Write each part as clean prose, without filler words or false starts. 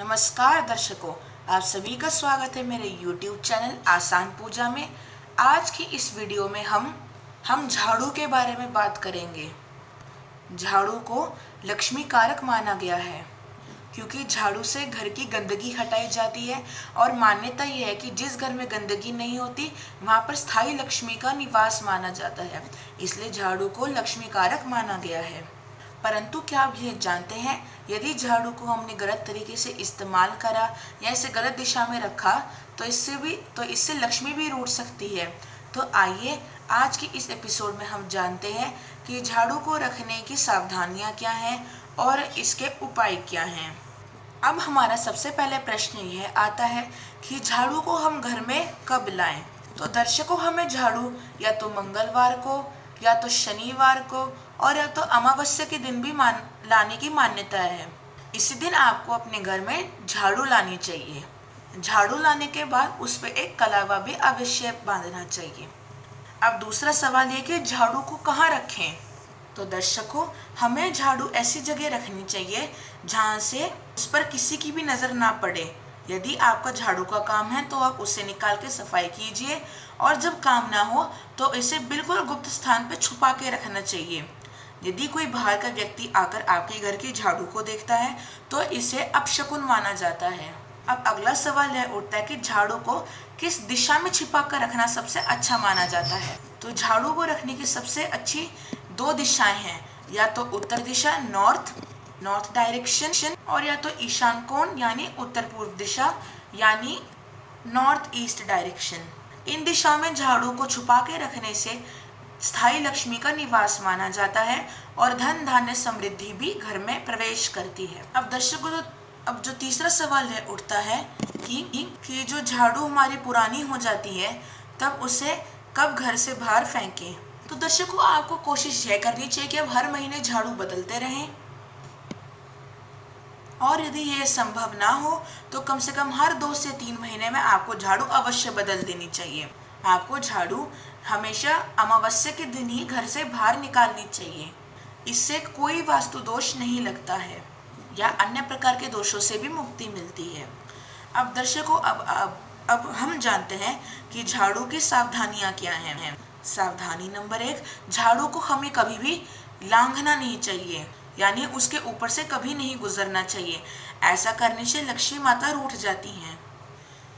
नमस्कार दर्शकों, आप सभी का स्वागत है मेरे YouTube चैनल आसान पूजा में। आज की इस वीडियो में हम झाड़ू के बारे में बात करेंगे। झाड़ू को लक्ष्मी कारक माना गया है क्योंकि झाड़ू से घर की गंदगी हटाई जाती है और मान्यता यह है कि जिस घर में गंदगी नहीं होती वहाँ पर स्थायी लक्ष्मी का निवास माना जाता है, इसलिए झाड़ू को लक्ष्मी कारक माना गया है। परंतु क्या आप ये जानते हैं, यदि झाड़ू को हमने गलत तरीके से इस्तेमाल करा या इसे गलत दिशा में रखा तो इससे लक्ष्मी भी रूठ सकती है। तो आइए आज की इस एपिसोड में हम जानते हैं कि झाड़ू को रखने की सावधानियां क्या हैं और इसके उपाय क्या हैं। अब हमारा सबसे पहले प्रश्न यह आता है कि झाड़ू को हम घर में कब लाएं। तो दर्शकों, हमें झाड़ू या तो मंगलवार को या तो शनिवार को और या तो अमावस्या के दिन भी लाने की मान्यता है। इसी दिन आपको अपने घर में झाड़ू लानी चाहिए। झाड़ू लाने के बाद उस पर एक कलावा भी अवश्य बांधना चाहिए। अब दूसरा सवाल ये कि झाड़ू को कहाँ रखें। तो दर्शकों, हमें झाड़ू ऐसी जगह रखनी चाहिए जहाँ से उस पर किसी की भी नज़र ना पड़े। यदि आपका झाड़ू का काम है तो आप उसे निकाल के सफाई कीजिए और जब काम ना हो तो इसे बिल्कुल गुप्त स्थान पर छुपा के रखना चाहिए। यदि कोई बाहर का व्यक्ति आकर आपके घर की झाड़ू को देखता है तो इसे अपशकुन माना जाता है। अब अगला सवाल यह उठता है कि झाड़ू को किस दिशा में छिपा कर रखना सबसे अच्छा माना जाता है। तो झाड़ू को रखने की सबसे अच्छी दो दिशाएं हैं, या तो उत्तर दिशा नॉर्थ डायरेक्शन और या तो ईशान कोण यानी उत्तर पूर्व दिशा यानी नॉर्थ ईस्ट डायरेक्शन। इन दिशाओं में झाड़ू को छुपा के रखने से स्थायी लक्ष्मी का निवास माना जाता है और धन धान्य समृद्धि भी घर में प्रवेश करती है। अब दर्शकों, अब जो तीसरा सवाल है उठता है कि जो झाड़ू हमारी पुरानी हो जाती है तब उसे कब घर से बाहर फेंकें। तो दर्शकों, आपको कोशिश यह करनी चाहिए कि आप हर महीने झाड़ू बदलते रहें और यदि यह संभव ना हो तो कम से कम हर 2 से 3 महीने में आपको झाड़ू अवश्य बदल देनी चाहिए। आपको झाड़ू हमेशा अमावस्या के दिन ही घर से बाहर निकालनी चाहिए। इससे कोई वास्तु दोष नहीं लगता है या अन्य प्रकार के दोषों से भी मुक्ति मिलती है। अब दर्शकों, अब हम जानते हैं कि झाड़ू की सावधानियां क्या हैं। सावधानी नंबर 1, झाड़ू को हमें कभी भी लांघना नहीं चाहिए, यानी उसके ऊपर से कभी नहीं गुजरना चाहिए। ऐसा करने से लक्ष्मी माता रूठ जाती हैं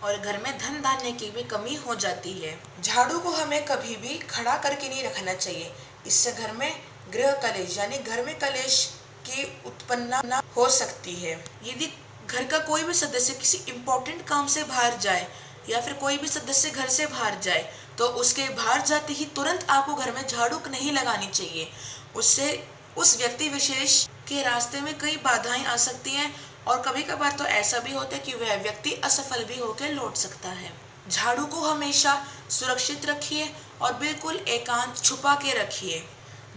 और घर में धन धान्य की भी कमी हो जाती है। झाड़ू को हमें कभी भी खड़ा करके नहीं रखना चाहिए, इससे घर में गृह कलेश यानी घर में कलेश की उत्पन्न हो सकती है। यदि घर का कोई भी सदस्य किसी इम्पोर्टेंट काम से बाहर जाए या फिर कोई भी सदस्य घर से बाहर जाए तो उसके बाहर जाते ही तुरंत आपको घर में झाड़ू नहीं लगानी चाहिए। उससे उस व्यक्ति विशेष के रास्ते में कई बाधाएं आ सकती हैं और कभी कभार तो ऐसा भी होता है कि वह व्यक्ति असफल भी होकर लौट सकता है। झाड़ू को हमेशा सुरक्षित रखिए और बिल्कुल एकांत छुपा के रखिए।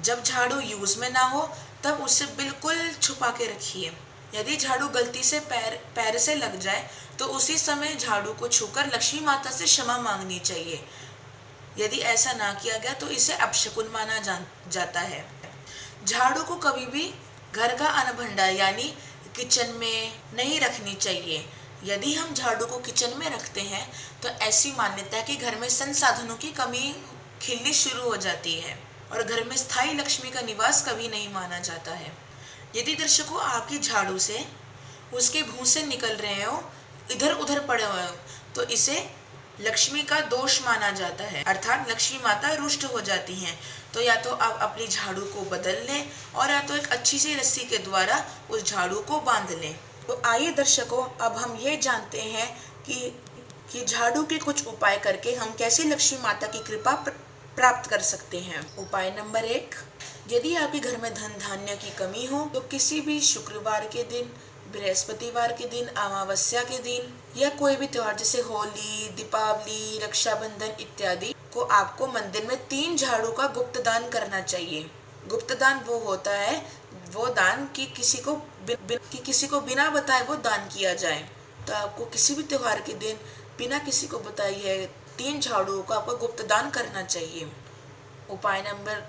जब झाड़ू यूज में ना हो तब उसे बिल्कुल छुपा के रखिए। यदि झाड़ू गलती से पैर से लग जाए तो उसी समय झाड़ू को छूकर लक्ष्मी माता से क्षमा मांगनी चाहिए। यदि ऐसा ना किया गया तो इसे अपशकुन माना जाता है। झाड़ू को कभी भी घर का अनभंडार यानी किचन में नहीं रखनी चाहिए। यदि हम झाड़ू को किचन में रखते हैं तो ऐसी मान्यता है कि घर में संसाधनों की कमी खिलनी शुरू हो जाती है और घर में स्थायी लक्ष्मी का निवास कभी नहीं माना जाता है। यदि दर्शकों, आपकी झाड़ू से उसके भूसे निकल रहे हो, इधर उधर पड़े हुए हो, तो इसे लक्ष्मी का दोष माना जाता है, अर्थात लक्ष्मी माता रुष्ट हो जाती हैं। तो या तो आप अपनी झाड़ू को बदल लें और या तो एक अच्छी सी रस्सी के द्वारा उस झाड़ू को बांध लें। तो आइए दर्शकों, अब हम ये जानते हैं कि झाड़ू के कुछ उपाय करके हम कैसे लक्ष्मी माता की कृपा प्राप्त कर सकते हैं। उपाय नंबर 1, यदि आपके घर में धन धान्य की कमी हो तो किसी भी शुक्रवार के दिन, बृहस्पतिवार के दिन, अमावस्या के दिन या कोई भी त्योहार जैसे होली, दीपावली, रक्षाबंधन इत्यादि को आपको मंदिर में 3 झाड़ू का गुप्त दान करना चाहिए। गुप्त दान वो होता है, वो दान कि किसी को बिना बताए वो दान किया जाए। तो आपको किसी भी त्योहार के दिन बिना किसी को बताए 3 झाड़ुओं का आपको गुप्त दान करना चाहिए। उपाय नंबर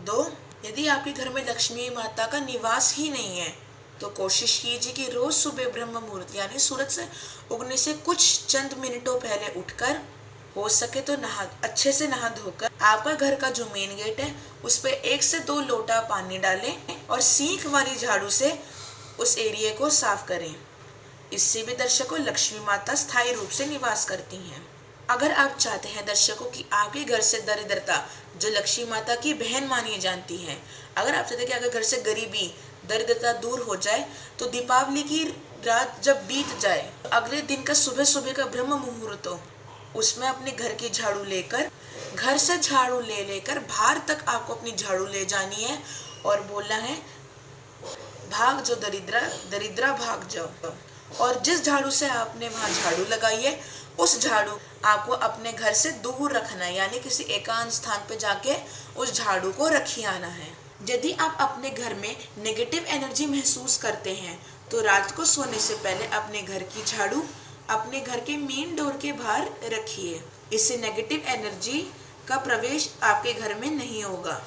2, यदि आपके घर में लक्ष्मी माता का निवास ही नहीं है तो कोशिश कीजिए कि रोज सुबह ब्रह्म मुहूर्त यानी सूरज से उगने से कुछ चंद मिनटों पहले उठकर हो सके तो अच्छे से नहा धोकर आपका घर का जो मेन गेट है उस पे 1 से 2 लोटा पानी डालें और सीख वाली झाड़ू से उस एरिया को साफ करें। इससे भी दर्शकों लक्ष्मी माता स्थायी रूप से निवास करती हैं। अगर आप चाहते हैं दर्शकों कि आपके घर से दरिद्रता जो लक्ष्मी माता की बहन मानी जाती है, अगर आप चाहते हैं कि अगर घर से गरीबी दरिद्रता दूर हो जाए तो दीपावली की रात जब बीत जाए अगले दिन का सुबह सुबह का ब्रह्म मुहूर्त हो उसमें अपने घर की झाड़ू लेकर घर से झाड़ू लेकर बाहर तक आपको अपनी झाड़ू ले जानी है और बोलना है भाग जो दरिद्रा भाग जाओ। और जिस झाड़ू से आपने वहां झाड़ू लगाई है उस झाड़ू आपको अपने घर से दूर रखना है, यानी किसी एकांत स्थान पे जाके उस झाड़ू को रखी आना है। यदि आप अपने घर में नेगेटिव एनर्जी महसूस करते हैं तो रात को सोने से पहले अपने घर की झाड़ू अपने घर के मेन डोर के बाहर रखिए। इससे नेगेटिव एनर्जी का प्रवेश आपके घर में नहीं होगा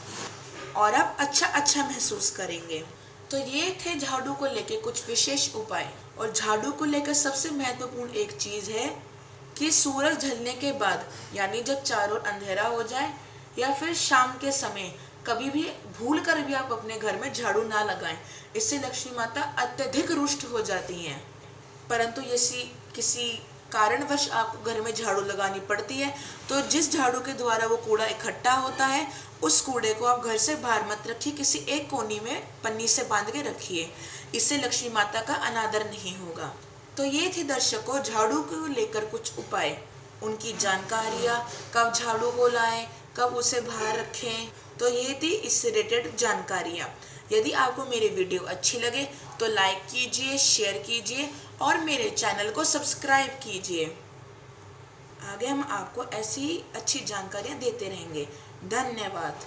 और आप अच्छा महसूस करेंगे। तो ये थे झाड़ू को लेकर कुछ विशेष उपाय। और झाड़ू को लेकर सबसे महत्वपूर्ण एक चीज है कि सूरज ढलने के बाद यानी जब चारों ओर अंधेरा हो जाए या फिर शाम के समय कभी भी भूल कर भी आप अपने घर में झाड़ू ना लगाएं। इससे लक्ष्मी माता अत्यधिक रुष्ट हो जाती हैं। परंतु यदि किसी कारणवश आपको घर में झाड़ू लगानी पड़ती है तो जिस झाड़ू के द्वारा वो कूड़ा इकट्ठा होता है उस कूड़े को आप घर से बाहर मत रखिए, किसी एक कोने में पन्नी से बांध के रखिए। इससे लक्ष्मी माता का अनादर नहीं होगा। तो ये थी दर्शकों झाड़ू को लेकर कुछ उपाय, उनकी जानकारियाँ, कब झाड़ू को लाएं, कब उसे बाहर रखें। तो ये थी इससे रिलेटेड जानकारियाँ। यदि आपको मेरी वीडियो अच्छी लगे तो लाइक कीजिए, शेयर कीजिए और मेरे चैनल को सब्सक्राइब कीजिए। आगे हम आपको ऐसी अच्छी जानकारियाँ देते रहेंगे। धन्यवाद।